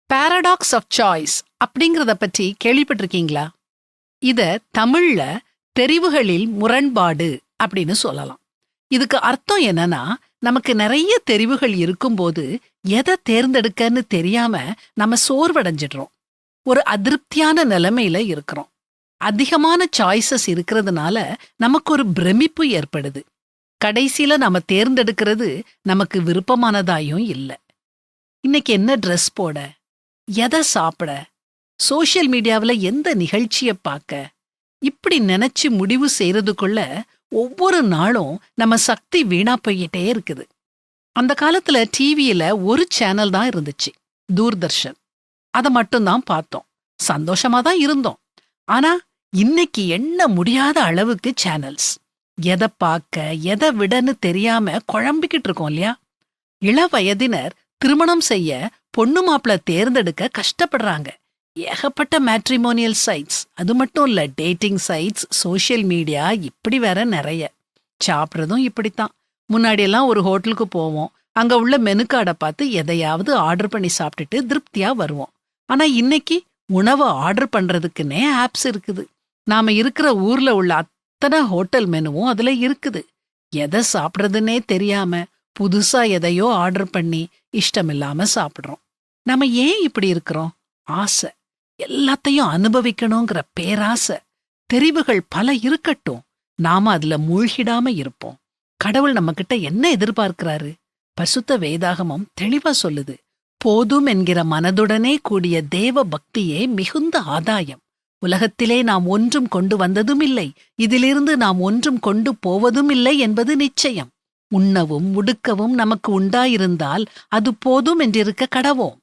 Paradox of choice அப்படிங்கறத பற்றி கேள்விப்பட்டிருக்கீங்களா? இத தமிழ்ல தெரிவுகளில் முரண்பாடு அப்படின்னு சொல்லலாம். இதுக்கு அர்த்தம் என்னன்னா, நமக்கு நிறைய தெரிவுகள் இருக்கும்போது எதை தேர்ந்தெடுக்கன்னு தெரியாம நம்ம சோர்வடைஞ்சிடுறோம். ஒரு அதிருப்தியான நிலைமையில இருக்கிறோம். அதிகமான சாய்ஸஸ் இருக்கிறதுனால நமக்கு ஒரு பிரமிப்பு ஏற்படுது. கடைசியில நாம தேர்ந்தெடுக்கிறது நமக்கு விருப்பமானதாயும் இல்ல. இன்னைக்கு என்ன ட்ரெஸ் போட, எதை சாப்பிட, சோஷியல் மீடியாவுல எந்த நிகழ்ச்சிய பார்க்க, இப்படி நினைச்சு முடிவு செய்யறதுக்குள்ள ஒவ்வொரு நாளும் நம்ம சக்தி வீணா போயிட்டே இருக்குது. அந்த காலத்துல டிவியில ஒரு சேனல் தான் இருந்துச்சு, தூர்தர்ஷன். அதை மட்டும்தான் பார்த்தோம். சந்தோஷமா தான் இருந்தோம். ஆனா இன்னைக்கு எண்ண முடியாத அளவுக்கு சேனல்ஸ். எதை பார்க்க எதை விடன்னு தெரியாம குழம்பிக்கிட்டு இருக்கோம் இல்லையா? இள வயதினர் திருமணம் செய்ய பொண்ணு மாப்பிள தேர்ந்தெடுக்க கஷ்டப்படுறாங்க. ஏகப்பட்ட மேட்ரிமோனியல் சைட்ஸ், அது மட்டும் இல்ல டேட்டிங் சைட்ஸ், சோஷியல் மீடியா, இப்படி வேற நிறைய. சாப்பிட்றதும் இப்படித்தான். முன்னாடி எல்லாம் ஒரு ஹோட்டலுக்கு போவோம், அங்க உள்ள மெனு கார்டை பார்த்து எதையாவது ஆர்டர் பண்ணி சாப்பிட்டுட்டு திருப்தியா வருவோம். ஆனா இன்னைக்கு உணவை ஆர்டர் பண்றதுக்குன்னே ஆப்ஸ் இருக்குது. நாம இருக்கிற ஊர்ல உள்ள அத்தனை ஹோட்டல் மெனுவும் அதுல இருக்குது. எதை சாப்பிட்றதுன்னே தெரியாம புதுசா எதையோ ஆர்டர் பண்ணி இஷ்டமில்லாம சாப்பிடுறோம். நம்ம ஏன் இப்படி இருக்கிறோம்? ஆசை, எல்லாத்தையும் அனுபவிக்கணுங்கிற பேராசை. தெரிவுகள் பல இருக்கட்டும், நாம அதுல மூழ்கிடாம இருப்போம். கடவுள் நம்ம கிட்ட என்ன எதிர்பார்க்கிறாரு? பரிசுத்த வேதாகமம் தெளிவா சொல்லுது, போதும் என்கிற மனதுடனே கூடிய தேவ பக்தியே மிகுந்த ஆதாயம். உலகத்திலே நாம் ஒன்றும் கொண்டு வந்ததும் இல்லை, இதிலிருந்து நாம் ஒன்றும் கொண்டு போவதும் இல்லை என்பது நிச்சயம். உண்ணவும் உடுக்கவும் நமக்கு உண்டாயிருந்தால் அது போதும் என்றிருக்க கடவோம்.